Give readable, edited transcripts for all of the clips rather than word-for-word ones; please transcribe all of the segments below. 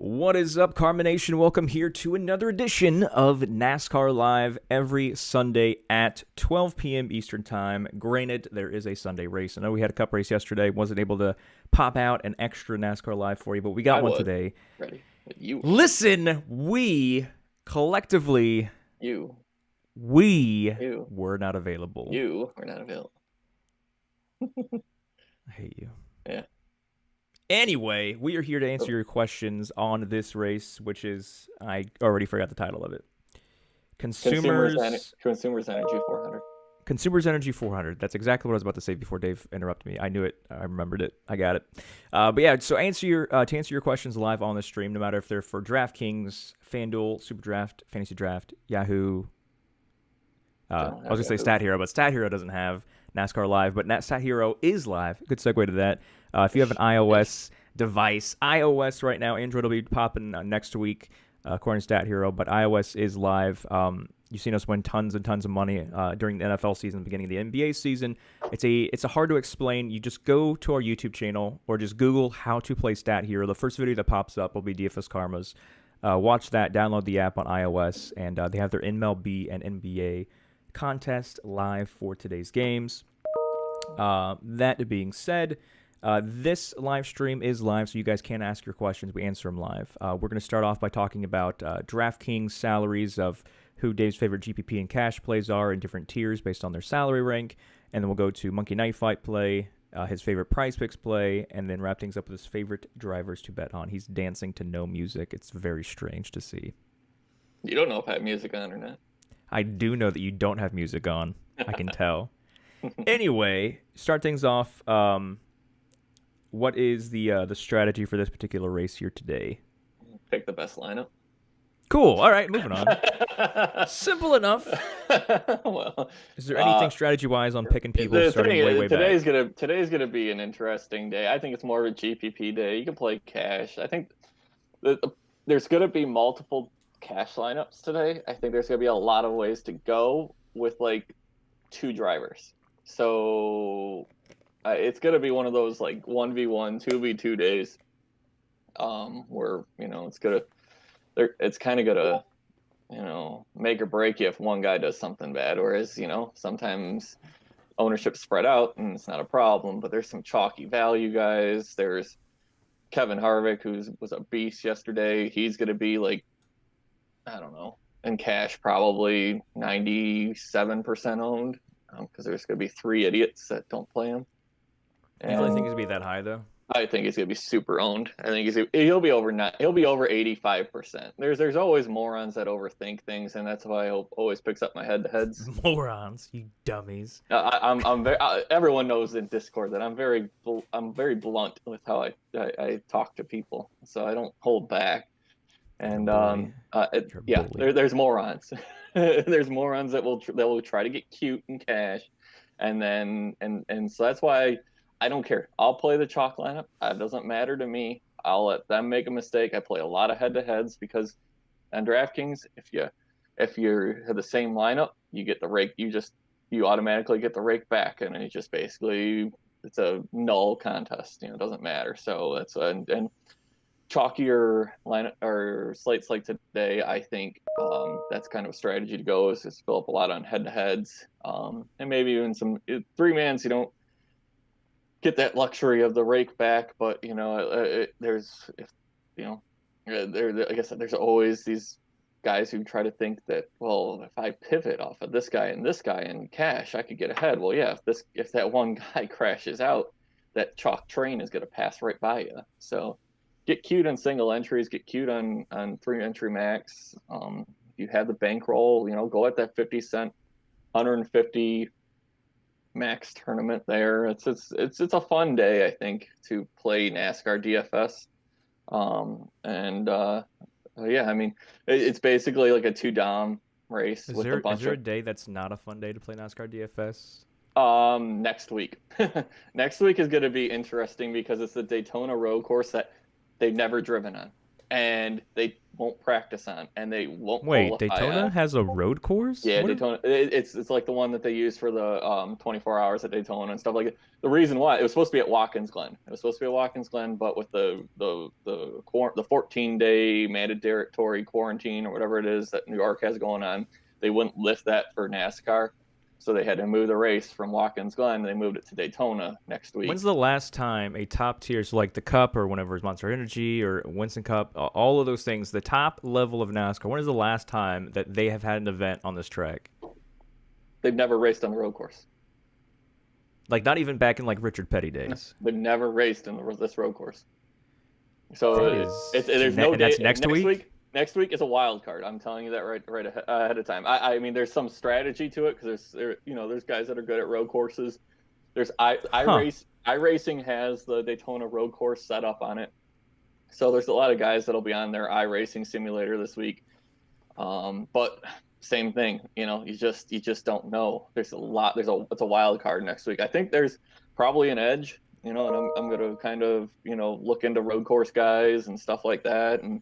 What is up, Carmination? Welcome here to another edition of NASCAR Live every Sunday at 12 p.m. Eastern Time. Granted, there is a Sunday race. I know we had a Cup race yesterday. Wasn't able to pop out an extra NASCAR Live for you, but we got one today. Ready. You. Listen, we collectively, we were not available. You were not available. I hate you. Yeah. Anyway, we are here to answer your questions on this race, which is, I already forgot the title of it. Consumers Energy 400. Consumers Energy 400. That's exactly what I was about to say before Dave interrupted me. I knew it. I remembered it. I got it. But yeah, so to answer your questions live on the stream, no matter if they're for DraftKings, FanDuel, Super Draft, Fantasy Draft, Yahoo. I was going to say Stat Hero, but Stat Hero doesn't have NASCAR Live, but Stat Hero is live. Good segue to that. If you have an iOS device, iOS right now, Android will be popping next week, according to Stat Hero, but iOS is live. You've seen us win tons and tons of money during the NFL season, beginning of the NBA season. It's a hard to explain. You just go to our YouTube channel or just Google how to play Stat Hero. The first video that pops up will be DFS Karma's. Watch that, download the app on iOS, and they have their MLB and NBA contest live for today's games. That being said, this live stream is live, so you guys can ask your questions. We answer them live. We're going to start off by talking about DraftKings salaries of who Dave's favorite GPP and cash plays are in different tiers based on their salary rank. And then we'll go to Monkey Knife Fight play, his favorite Prize Picks play, and then wrap things up with his favorite drivers to bet on. He's dancing to no music. It's very strange to see. You don't know if I have music on or not. I do know that you don't have music on. I can tell. Anyway, start things off. What is the strategy for this particular race here today? Pick the best lineup. Cool. All right, moving on. Simple enough. Well, is there anything strategy-wise on picking people starting way today's back? Today's gonna be an interesting day. I think it's more of a GPP day. You can play cash. I think there's gonna be multiple cash lineups today. I think there's gonna be a lot of ways to go with like two drivers. So it's gonna be one of those like 1v1, 2v2 days, where it's kind of gonna make or break you if one guy does something bad. Whereas sometimes ownership spread out and it's not a problem. But there's some chalky value guys. There's Kevin Harvick, who was a beast yesterday. He's gonna be like, I don't know, in cash probably 97% owned, because there's gonna be 3 idiots that don't play him. You really think he's gonna be that high though? I think he's gonna be super owned. I think he'll be over 85%. There's always morons that overthink things, and that's why I always picks up my head-to-heads. Morons, you dummies. Everyone knows in Discord that I'm very blunt with how I talk to people, so I don't hold back. And there's morons. There's morons that will try to get cute in cash, and so that's why I don't care. I'll play the chalk lineup. It doesn't matter to me. I'll let them make a mistake. I play a lot of head-to-heads because on DraftKings, if you have the same lineup, you get the rake. You automatically get the rake back, and it just basically it's a null contest. It doesn't matter. So that's and chalkier lineup or slates like today, I think that's kind of a strategy to go, is just fill up a lot on head-to-heads, and maybe even some 3-mans. You don't get that luxury of the rake back, but like I said, there's always these guys who try to think that, well, if I pivot off of this guy in cash, I could get ahead. Well, yeah, if that one guy crashes out, that chalk train is going to pass right by you. So get cute on single entries, get cute on 3-entry max. If you have the bankroll, go at that 50-cent, 150 max tournament there. It's a fun day, I think, to play NASCAR DFS. I mean, it's basically like a 2-dom race. Is there a day that's not a fun day to play NASCAR DFS? Next week. Next week is going to be interesting because it's the Daytona road course that they've never driven on. and they won't practice on, and they won't Wait, qualify Daytona on. has a road course? Yeah, What Daytona. It's like the one that they use for the 24 hours at Daytona and stuff like that. The reason why it was supposed to be at Watkins Glen. It was supposed to be at Watkins Glen, but with the 14-day mandatory quarantine or whatever it is that New York has going on, they wouldn't lift that for NASCAR. So they had to move the race from Watkins Glen. They moved it to Daytona next week. When's the last time a top tier, so like the Cup or whenever it's Monster Energy or Winston Cup, all of those things, the top level of NASCAR, when is the last time that they have had an event on this track? They've never raced on the road course. Like not even back in like Richard Petty days. They've never raced in this road course. So there's no day. That's next week? Next week is a wild card. I'm telling you that right ahead of time. I mean, there's some strategy to it because there's guys that are good at road courses. There's iRacing has the Daytona road course set up on it, so there's a lot of guys that'll be on their iRacing simulator this week. But same thing, you just don't know. It's a wild card next week. I think there's probably an edge, and I'm gonna kind of look into road course guys and stuff like that, and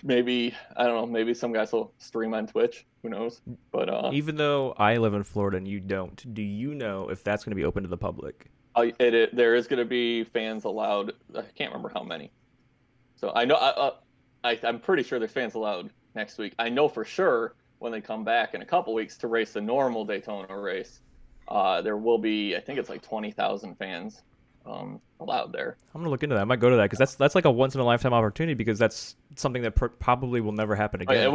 maybe I don't know. Maybe some guys will stream on Twitch. Who knows? But even though I live in Florida and you don't, do you know if that's going to be open to the public? There is going to be fans allowed. I can't remember how many. So I know I'm pretty sure there's fans allowed next week. I know for sure when they come back in a couple weeks to race the normal Daytona race, there will be. I think it's like 20,000 fans allowed there. I'm gonna look into that. I might go to that because that's like a once in a lifetime opportunity because that's something that probably will never happen again.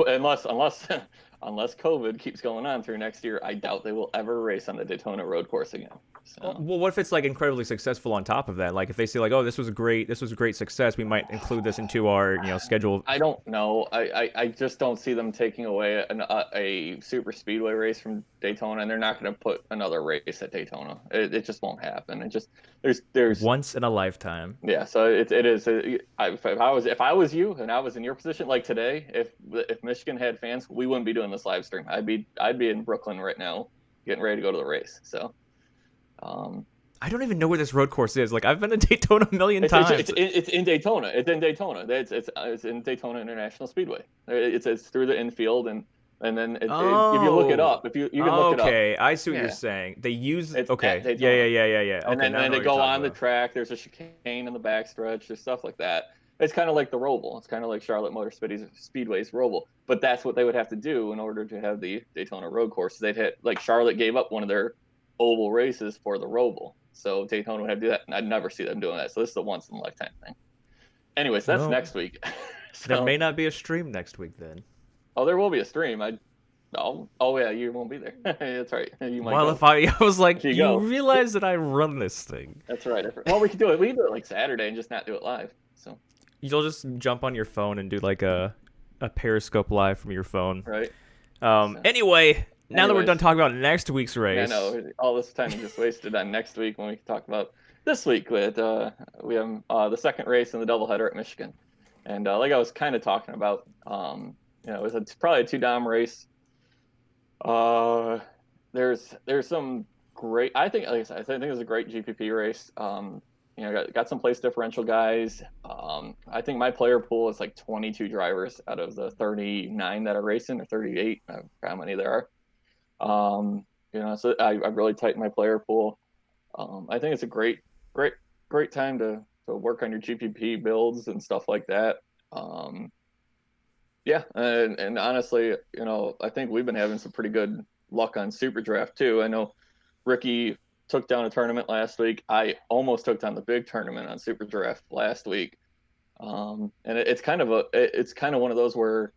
Unless COVID keeps going on through next year, I doubt they will ever race on the Daytona road course again. So. Well, what if it's like incredibly successful on top of that? Like if they say like, oh, this was a great success, we might include this into our schedule. I don't know. I just don't see them taking away a super speedway race from Daytona, and they're not going to put another race at Daytona. It just won't happen. It just there's once in a lifetime. Yeah, so it is. If I was you and I was in your position, like today, if Michigan had fans, we wouldn't be doing this live stream. I'd be in Brooklyn right now, getting ready to go to the race. So, I don't even know where this road course is. Like I've been to Daytona a million times. It's in Daytona. It's in Daytona. It's in Daytona International Speedway. It's through the infield and then if you look it up, you can look it up. Okay, I see what you're saying. They use Yeah. And okay, then they go on the track. There's a chicane in the backstretch. There's stuff like that. It's kind of like the Roval. It's kind of like Charlotte Motor Speedway's Roval. But that's what they would have to do in order to have the Daytona road course. They'd hit like Charlotte gave up one of their oval races for the Roval. So Daytona would have to do that, and I'd never see them doing that. So this is a once in a lifetime thing. Anyways, that's next week. There may not be a stream next week then. Oh, there will be a stream. Oh yeah, you won't be there. That's right. You might. Well, go. if I was like, you realize that I run this thing. That's right. Well, we can do it. We can do it like Saturday and just not do it live. So you'll just jump on your phone and do like a Periscope live from your phone. Right. Anyway, now that we're done talking about next week's race. I know all this time is just wasted on next week when we can talk about this week. With we have the second race in the doubleheader at Michigan, and like I was kind of talking about, it was probably a 2-dom race. There's some great. I think it was a great GPP race. Got some place differential guys. I think my player pool is like 22 drivers out of the 39 that are racing, or 38. I don't know how many there are. So I really tightened my player pool. I think it's a great time to work on your GPP builds and stuff like that. Yeah, and honestly, I think we've been having some pretty good luck on Super Draft too. I know Ricky took down a tournament last week. I almost took down the big tournament on Super Draft last week. And it's kind of one of those where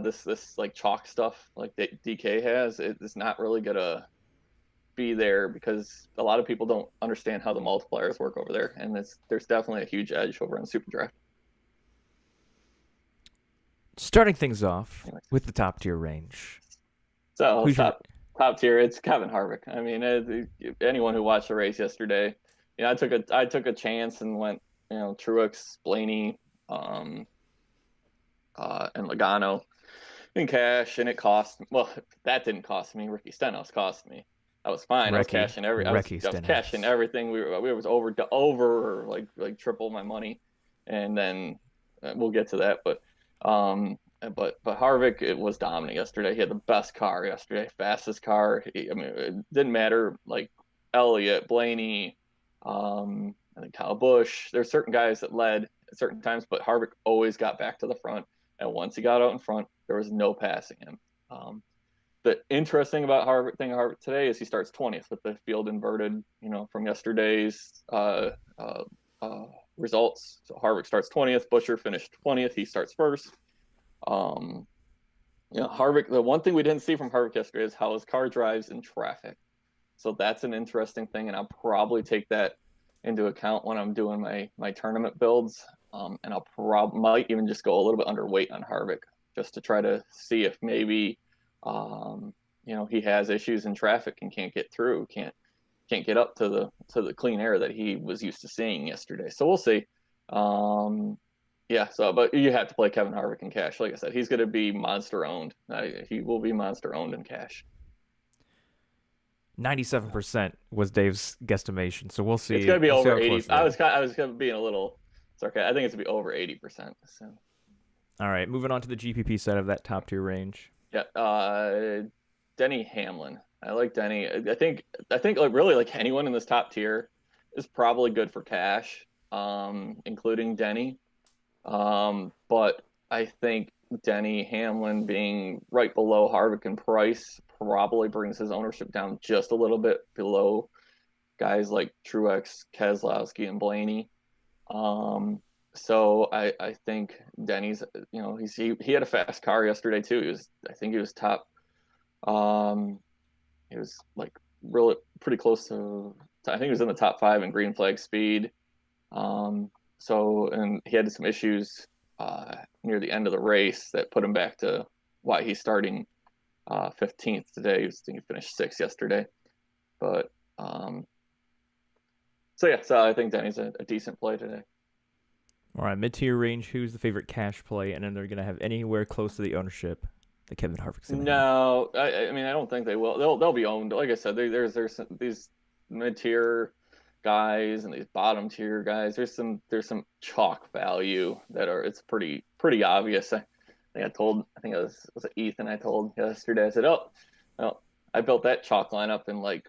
this like chalk stuff like DK has, it's not really gonna be there because a lot of people don't understand how the multipliers work over there, and there's definitely a huge edge over on Super Draft. Starting things off with the top tier range. So top tier, it's Kevin Harvick. I mean, anyone who watched the race yesterday, I took a chance and went, Truex, Blaney, and Logano in cash, and it cost. Well, that didn't cost me. Ricky Stenhouse cost me. I was fine. I was cashing everything. We was over like triple my money. and then we'll get to that. But Harvick, it was dominant yesterday. He had the best car yesterday, fastest car. I mean, it didn't matter. Like Elliott, Blaney, I think Kyle Busch. There's certain guys that led at certain times, but Harvick always got back to the front. And once he got out in front, there was no passing him. The interesting about Harvick today is he starts 20th with the field inverted, from yesterday's results. So Harvick starts 20th. Buescher finished 20th. He starts first. Harvick. The one thing we didn't see from Harvick yesterday is how his car drives in traffic. So that's an interesting thing, and I'll probably take that into account when I'm doing my tournament builds. And I'll might even just go a little bit underweight on Harvick just to try to see if maybe he has issues in traffic and can't get through, can't get up to the clean air that he was used to seeing yesterday. So we'll see. But you have to play Kevin Harvick in cash. Like I said, he's going to be monster owned. He will be monster owned in cash. 97% was Dave's guesstimation, so we'll see. It's going to be over 80. I was being a little sarcastic. I think it's going to be over 80%. So. All right, moving on to the GPP side of that top tier range. Yeah, Denny Hamlin. I like Denny. I think like really like anyone in this top tier is probably good for cash, including Denny. But I think Denny Hamlin being right below Harvick in price probably brings his ownership down just a little bit below guys like Truex, Keselowski, and Blaney. So I think Denny's, he had a fast car yesterday too. I think he was top. He was like really pretty close to. I think he was in the top 5 in green flag speed. And he had some issues near the end of the race that put him back to why he's starting 15th today. He finished 6th yesterday, but so I think Denny's a decent play today. All right, mid-tier range. Who's the favorite cash play? And then they're going to have anywhere close to the ownership that Kevin Harvick's going to have. No, I mean I don't think they will. They'll be owned. Like I said, there's these mid-tier guys and these bottom tier guys. There's some chalk value that it's pretty obvious. I think it was Ethan I told yesterday. I said, I built that chalk lineup in like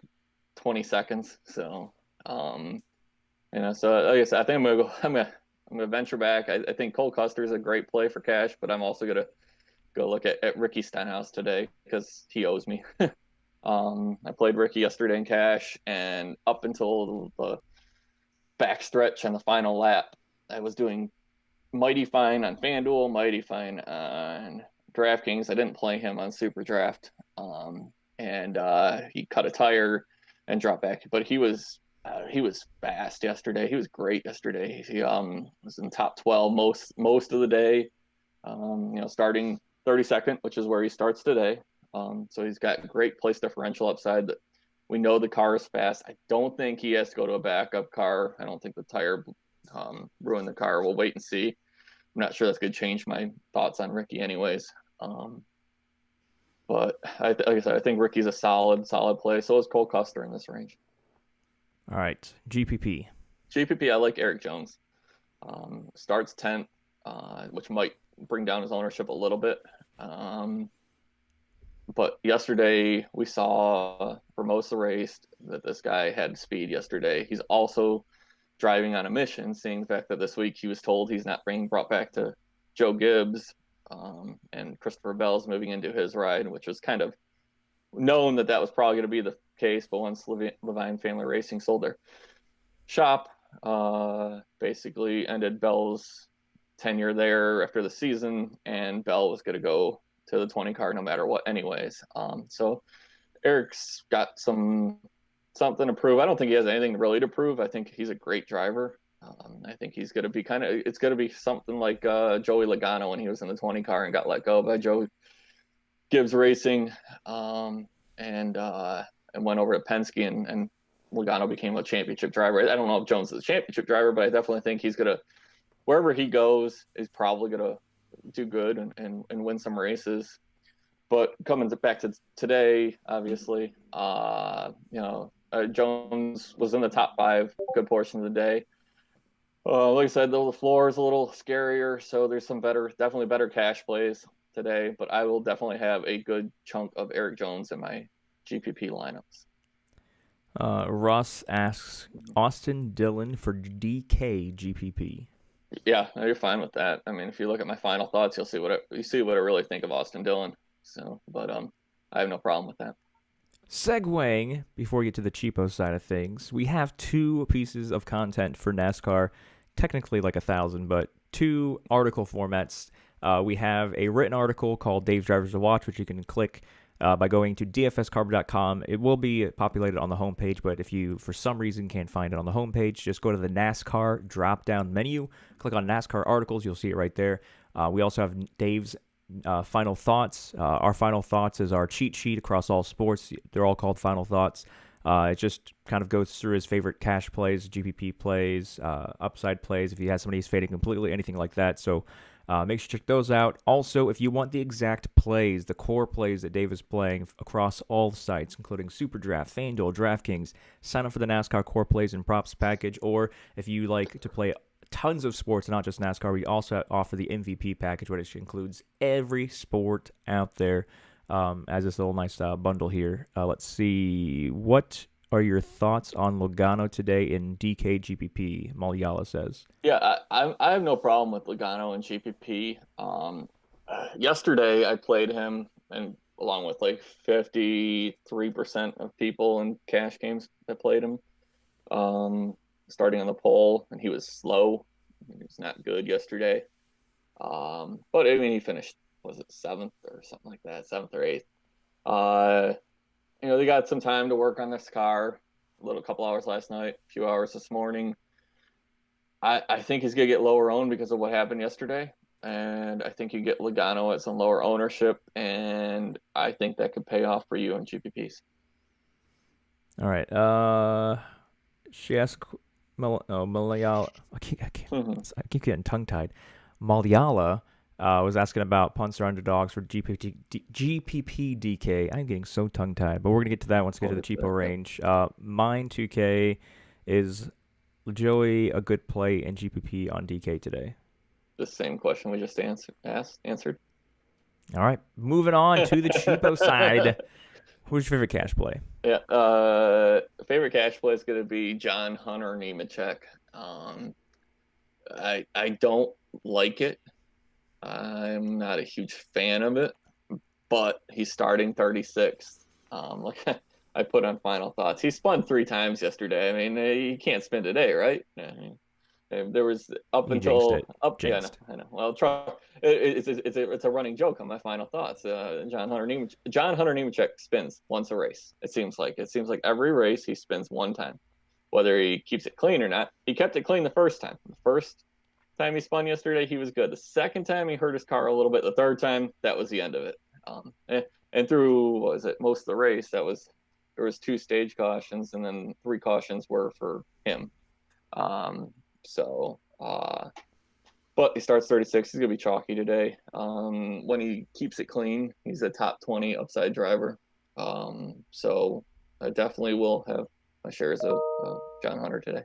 20 seconds. So so like I said, I think I'm gonna venture back. I think Cole Custer is a great play for cash, but I'm also gonna go look at Ricky Stenhouse today because he owes me. I played Ricky yesterday in cash, and up until the backstretch on the final lap, I was doing mighty fine on FanDuel, mighty fine on DraftKings. I didn't play him on Super Draft, and he cut a tire and dropped back. But he was fast yesterday. He was great yesterday. He was in top 12 most of the day. Starting 32nd, which is where he starts today. So he's got great place differential upside. That we know the car is fast. I don't think he has to go to a backup car. I don't think the tire ruined the car. We'll wait and see. I'm not sure that's going to change my thoughts on Ricky anyways. But like I said, I think Ricky's a solid play. So is Cole Custer in this range. All right, GPP, I like Eric Jones. Starts 10th, which might bring down his ownership a little bit. But yesterday we saw for most of the race that this guy had speed yesterday. He's also driving on a mission, seeing the fact that this week he was told he's not being brought back to Joe Gibbs, and Christopher Bell's moving into his ride, which was kind of known that was probably going to be the case. But once Levine Family Racing sold their shop, basically ended Bell's tenure there after the season, and Bell was going to go to the 20 car no matter what anyways. So Eric's got something to prove. I don't think he has anything really to prove. I think he's a great driver. I think he's going to be it's going to be something like Joey Logano when he was in the 20 car and got let go by Joe Gibbs Racing, and went over to Penske, and Logano became a championship driver. I don't know if Jones is a championship driver, but I definitely think he's going to, wherever he goes, is probably going to do good and win some races. But coming back to today, obviously, Jones was in the top 5 a good portion of the day. Like I said, though, the floor is a little scarier, so there's some definitely better cash plays today. But I will definitely have a good chunk of Eric Jones in my GPP lineups. Ross asks Austin Dillon for DK GPP. Yeah, you're fine with that. I mean, if you look at my final thoughts, you'll see what I really think of Austin Dillon. So, but I have no problem with that. Segueing before we get to the cheapo side of things, we have 2 pieces of content for NASCAR, technically like 1,000, but 2 article formats. We have a written article called Dave's Drivers to Watch, which you can click by going to dfscarb.com. It will be populated on the homepage, but if you, for some reason, can't find it on the homepage, just go to the NASCAR drop-down menu, click on NASCAR articles, you'll see it right there. We also have Dave's final thoughts. Our final thoughts is our cheat sheet across all sports. They're all called final thoughts. It just kind of goes through his favorite cash plays, GPP plays, upside plays, if he has somebody who's fading completely, anything like that. So make sure to check those out. Also, if you want the exact plays, the core plays that Dave is playing across all sites, including SuperDraft, FanDuel, DraftKings, sign up for the NASCAR core plays and props package. Or if you like to play tons of sports, not just NASCAR, we also offer the MVP package, which includes every sport out there as this little nice bundle here. Let's see. What are your thoughts on Logano today in DK GPP? Malyala says. Yeah, I have no problem with Logano and GPP. Yesterday I played him, and along with like 53% of people in cash games that played him, starting on the pole, and he was slow. He was not good yesterday. But I mean, he finished, was it 7th or something like that, 7th or 8th. They got some time to work on this car. A couple hours last night, a few hours this morning. I think he's gonna get lower owned because of what happened yesterday, and I think you get Logano at some lower ownership, and I think that could pay off for you in GPPs. All right. She asked Malyala. I keep getting tongue tied. Malyala was asking about punts or underdogs for GPP DK. I'm getting so tongue tied, but we're gonna get to that once we get to the cheapo range. Mine 2K is LaJoie a good play in GPP on DK today? The same question we just answered. All right, moving on to the cheapo side. Who's your favorite cash play? Yeah, favorite cash play is going to be John Hunter Nemechek. I don't like it. I'm not a huge fan of it, but he's starting 36th. Like I put on final thoughts. He spun 3 times yesterday. I mean, you can't spin today, right? I mean, there was up You until up. Jinxed. Yeah, I know. Well, it's a running joke on my final thoughts. John Hunter Nemechek spins once a race. It seems like every race he spins one time, whether he keeps it clean or not. He kept it clean the first time. The first time he spun yesterday, he was good. The second time he hurt his car a little bit. The third time, that was the end of it. And through most of the race, there was 2 stage cautions, and then 3 cautions were for him. But he starts 36. He's gonna be chalky today. When he keeps it clean, he's a top 20 upside driver. So I definitely will have my shares of John Hunter today.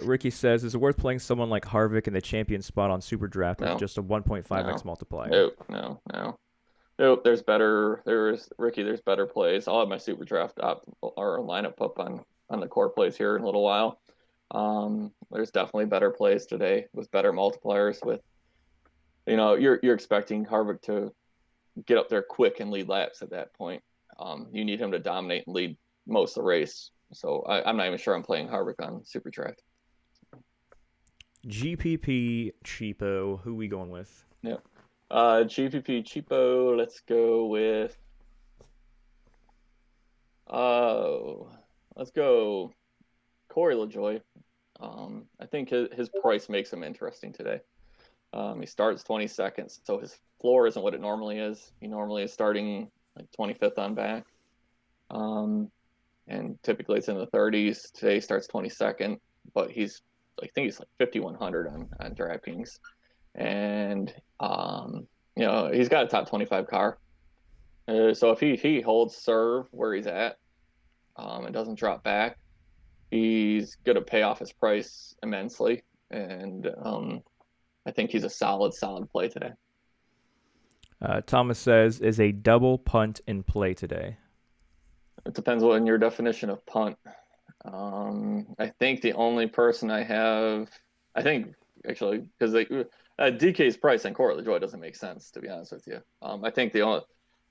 Ricky says, is it worth playing someone like Harvick in the champion spot on Super Draft with just a 1.5x multiplier? No. Nope, there's better plays. I'll have my Super Draft or lineup up on the core plays here in a little while. There's definitely better plays today with better multipliers. With you're expecting Harvick to get up there quick and lead laps at that point. You need him to dominate and lead most of the race. So I'm not even sure I'm playing Harvick on Super Draft. GPP cheapo. Who we going with? Yeah. GPP cheapo. Let's go with. Let's go Corey LaJoie. I think his price makes him interesting today. He starts 22nd, so his floor isn't what it normally is. He normally is starting like 25th on back. And typically it's in the 30s. Today he starts 22nd, but I think he's like 5,100 on DraftKings. And, he's got a top 25 car. So if he holds serve where he's at, and doesn't drop back, he's going to pay off his price immensely, and I think he's a solid play today. Thomas says, is a double punt in play today? It depends on your definition of punt. I think the only person actually, because DK's price and Corey LaJoie doesn't make sense, to be honest with you. I think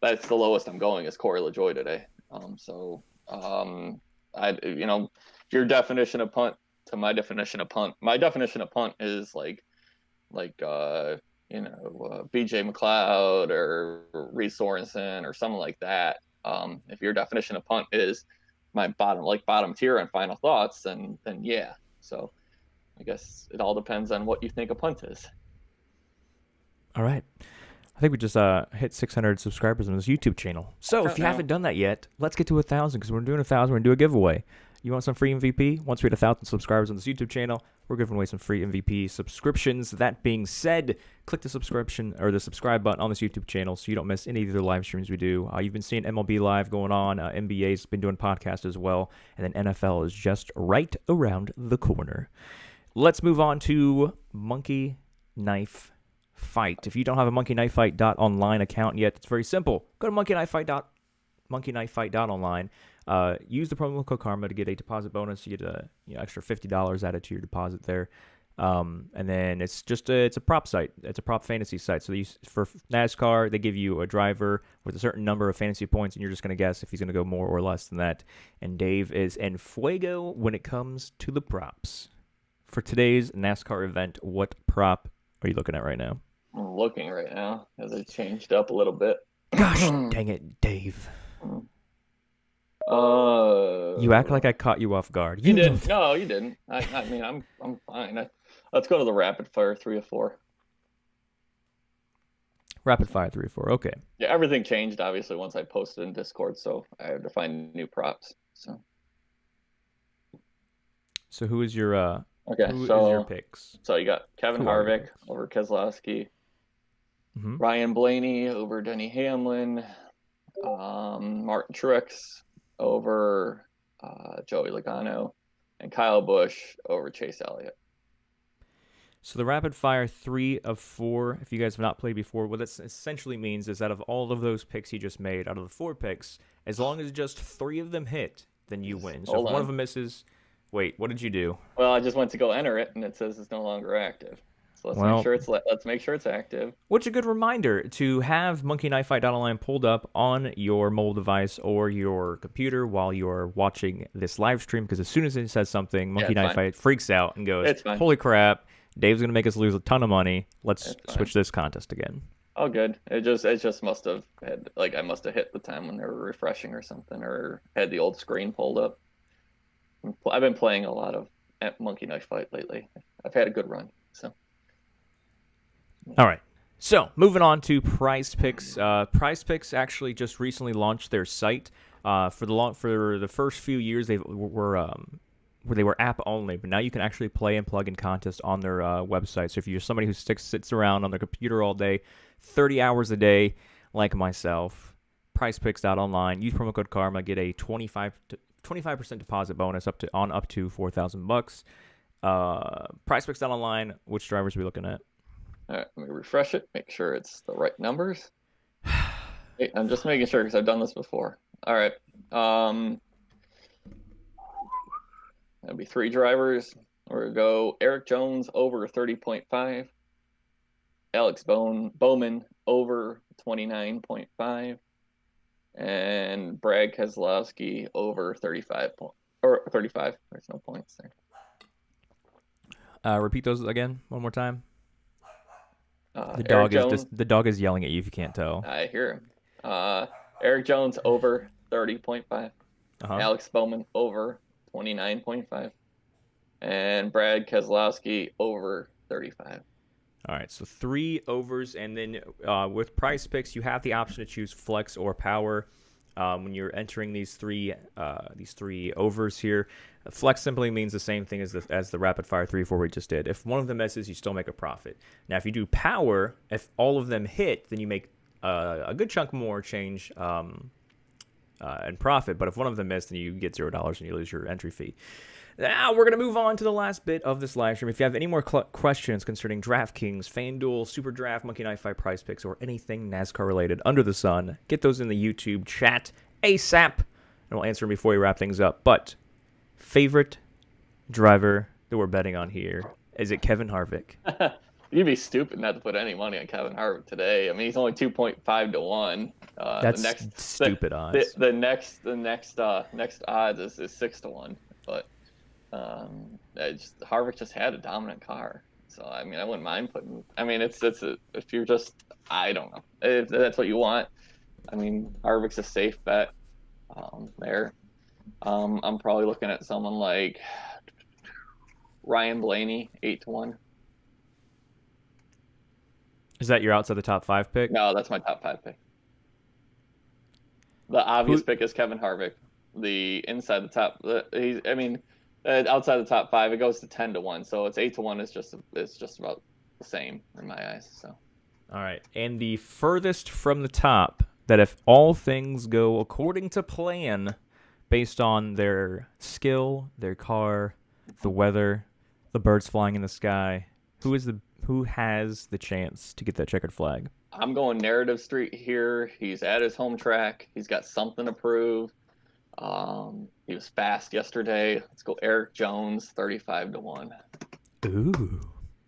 that's the lowest I'm going is Corey LaJoie today. Your definition of punt to my definition of punt. My definition of punt is like BJ McLeod or Reese Sorensen or something like that. If your definition of punt is my bottom tier and final thoughts, then yeah. So I guess it all depends on what you think a punt is. All right. I think we just hit 600 subscribers on this YouTube channel. So if you haven't done that yet, let's get to 1,000 because we're doing 1,000. We're going to do a giveaway. You want some free MVP? Once we hit 1,000 subscribers on this YouTube channel, we're giving away some free MVP subscriptions. That being said, click the subscription or the subscribe button on this YouTube channel so you don't miss any of the live streams we do. You've been seeing MLB Live going on. NBA's been doing podcasts as well. And then NFL is just right around the corner. Let's move on to Monkey Knife Fight. If you don't have a monkeyknifefight.online account yet, it's very simple. Go to monkeyknifefight.online. Use the promo code Karma to get a deposit bonus. You get a extra $50 added to your deposit there. And then it's a prop site. It's a prop fantasy site. So for NASCAR, they give you a driver with a certain number of fantasy points, and you're just going to guess if he's going to go more or less than that. And Dave is en fuego when it comes to the props. For today's NASCAR event, what prop are you looking at right now? I'm looking right now as it changed up a little bit. Gosh, dang it, Dave. You act like I caught you off guard. You didn't. No, you didn't. I mean, I'm fine. Let's go to the rapid fire 3 of 4. Rapid fire 3 of 4. Okay. Yeah, everything changed obviously once I posted in Discord, so I had to find new props. So who is your is your picks? So you got Kevin Harvick over Keselowski, Ryan Blaney over Denny Hamlin, Martin Truex over Joey Logano, and Kyle Busch over Chase Elliott. So the rapid fire 3 of 4, if you guys have not played before, what that essentially means is out of all of those picks he just made, out of the 4 picks, as long as just 3 of them hit, then you win. So if one of them misses... Wait, what did you do? Well, I just went to go enter it, and it says it's no longer active. So let's make sure it's active. Which is a good reminder to have monkeyknifefight.online pulled up on your mobile device or your computer while you're watching this live stream, because as soon as it says something, Monkey Knife Fight freaks out and goes, "Holy crap! Dave's gonna make us lose a ton of money. Let's switch this contest again." Oh, good. It just must have had I must have hit the time when they were refreshing or something, or had the old screen pulled up. I've been playing a lot of Monkey Knife Fight lately. I've had a good run. So, all right. So moving on to Prize Picks. Prize Picks actually just recently launched their site. For the first few years they were app only, but now you can actually play and plug in contests on their website. So if you're somebody who sits around on their computer all day, 30 hours a day, like myself, PrizePicks.online. Use promo code Karma, get a 25% deposit bonus up to $4,000. PrizePicks.online. Which drivers are we looking at? All right, let me refresh it. Make sure it's the right numbers. Hey, I'm just making sure because I've done this before. All right. That'll be 3 drivers. We're gonna go Eric Jones over 30.5, Alex Bowman over 29.5. And Brad Keselowski over 35 or 35. There's no points there. Repeat those again one more time. The dog is yelling at you if you can't tell. I hear him. Eric Jones over 30.5. Alex Bowman over 29.5. And Brad Keselowski over 35. All right, so 3 overs, and then with Prize Picks, you have the option to choose flex or power when you're entering these three overs here. Flex simply means the same thing as the rapid fire 3-4 we just did. If one of them misses, you still make a profit. Now, if you do power, if all of them hit, then you make a good chunk more change and profit. But if one of them missed, then you get $0 and you lose your entry fee. Now we're going to move on to the last bit of this live stream. If you have any more questions concerning DraftKings, FanDuel, Super Draft, Monkey Knife Fight, Prize Picks, or anything NASCAR related under the sun, get those in the YouTube chat ASAP, and we'll answer them before we wrap things up. But favorite driver that we're betting on here, is it Kevin Harvick? You'd be stupid not to put any money on Kevin Harvick today. I mean, he's only 2.5 to 1. That's stupid odds. The next odds is 6 to 1. But Harvick just had a dominant car, so I mean, I wouldn't mind putting. I mean, if you're just, I don't know, if that's what you want. I mean, Harvick's a safe bet there. I'm probably looking at someone like Ryan Blaney, 8 to 1. Is that your outside the top 5 pick? No, that's my top 5 pick. The obvious pick is Kevin Harvick. The inside the top, outside the top 5, it goes to 10 to 1. So it's 8 to 1 is just about the same in my eyes. So, all right, and the furthest from the top, that if all things go according to plan, based on their skill, their car, the weather, the birds flying in the sky, who has the chance to get that checkered flag? I'm going Narrative Street here. He's at his home track. He's got something to prove. He was fast yesterday. Let's go Eric Jones, 35 to 1. Ooh.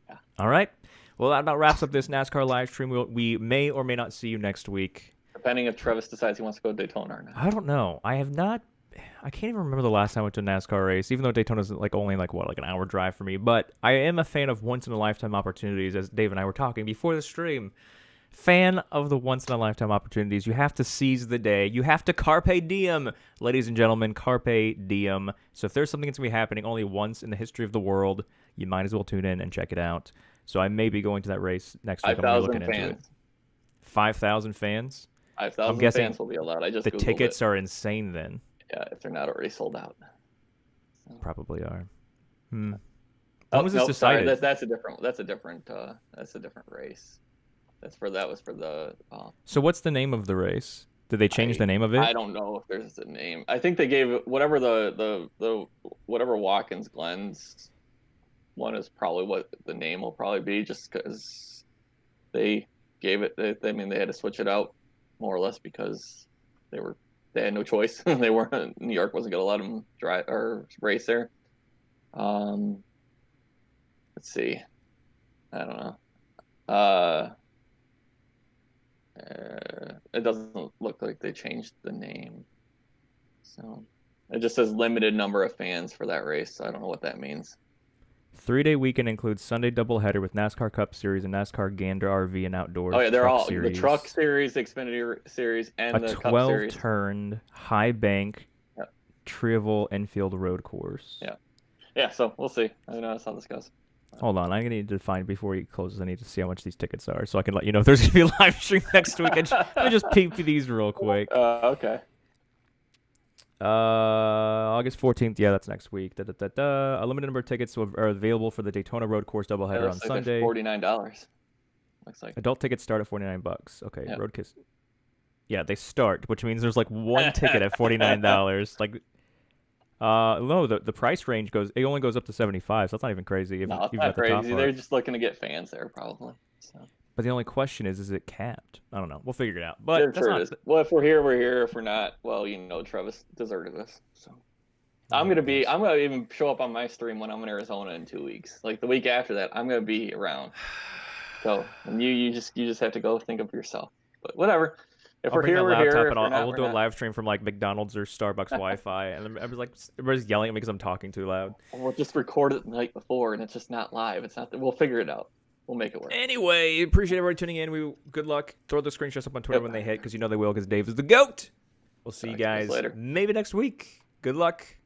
Yeah. All right. Well, that about wraps up this NASCAR live stream. We may or may not see you next week. Depending if Travis decides he wants to go to Daytona or not. I don't know. I can't even remember the last time I went to a NASCAR race, even though Daytona's only an hour drive for me. But I am a fan of once-in-a-lifetime opportunities, as Dave and I were talking before the stream. Fan of the once-in-a-lifetime opportunities. You have to seize the day. You have to carpe diem, ladies and gentlemen, carpe diem. So if there's something that's going to be happening only once in the history of the world, you might as well tune in and check it out. So I may be going to that race next week. I'm really looking into it. 5,000 fans? 5,000 fans will be allowed. I just the tickets are insane then. Yeah, if they're not already sold out. So. Probably are. When was this decided? Sorry, that's a different race. That was for the. So what's the name of the race? Did they change the name of it? I don't know if there's a name. I think they gave it whatever whatever Watkins Glen's one is probably what the name will probably be, just because they gave it. They had to switch it out more or less because they had no choice. They weren't. New York wasn't going to let them drive or race there. Let's see. I don't know. It doesn't look like they changed the name. So it just says limited number of fans for that race. So I don't know what that means. 3-day weekend includes Sunday doubleheader with NASCAR Cup Series and NASCAR Gander RV and Outdoors. Oh yeah, they're all series. The Truck Series, the Xfinity Series, and the Cup Series. A 12-turned high bank, Trival Enfield road course. Yeah. So we'll see. I know that's how this goes. Hold on, I'm gonna need to find before he closes. I need to see how much these tickets are, so I can let you know if there's gonna be a live stream next week. Let me just peep these real quick. Okay. August 14th. Yeah, that's next week. A limited number of tickets are available for the Daytona Road Course doubleheader on Sunday. $49. Looks like adult tickets start at $49. Okay, Road Kiss. Yeah, they start, which means there's one ticket at $49. No, the price range only goes up to $75, so that's not even crazy. No, it's not crazy. They're just looking to get fans there, probably. So. But the only question is it capped? I don't know. We'll figure it out. But sure it is. Well, if we're here, we're here. If we're not, well, Travis deserted us. So I'm gonna even show up on my stream when I'm in Arizona in 2 weeks. Like the week after that, I'm gonna be around. So and you just have to go think of yourself. But whatever. If we're here, we're here. And I'll do a live stream from McDonald's or Starbucks Wi-Fi, and everybody's yelling at me because I'm talking too loud. We'll just record it the night before, and it's just not live. It's not. We'll figure it out. We'll make it work. Anyway, appreciate everybody tuning in. Good luck. Throw the screenshots up on Twitter when they hit, because they will, because Dave is the GOAT. We'll see you guys later. Maybe next week. Good luck.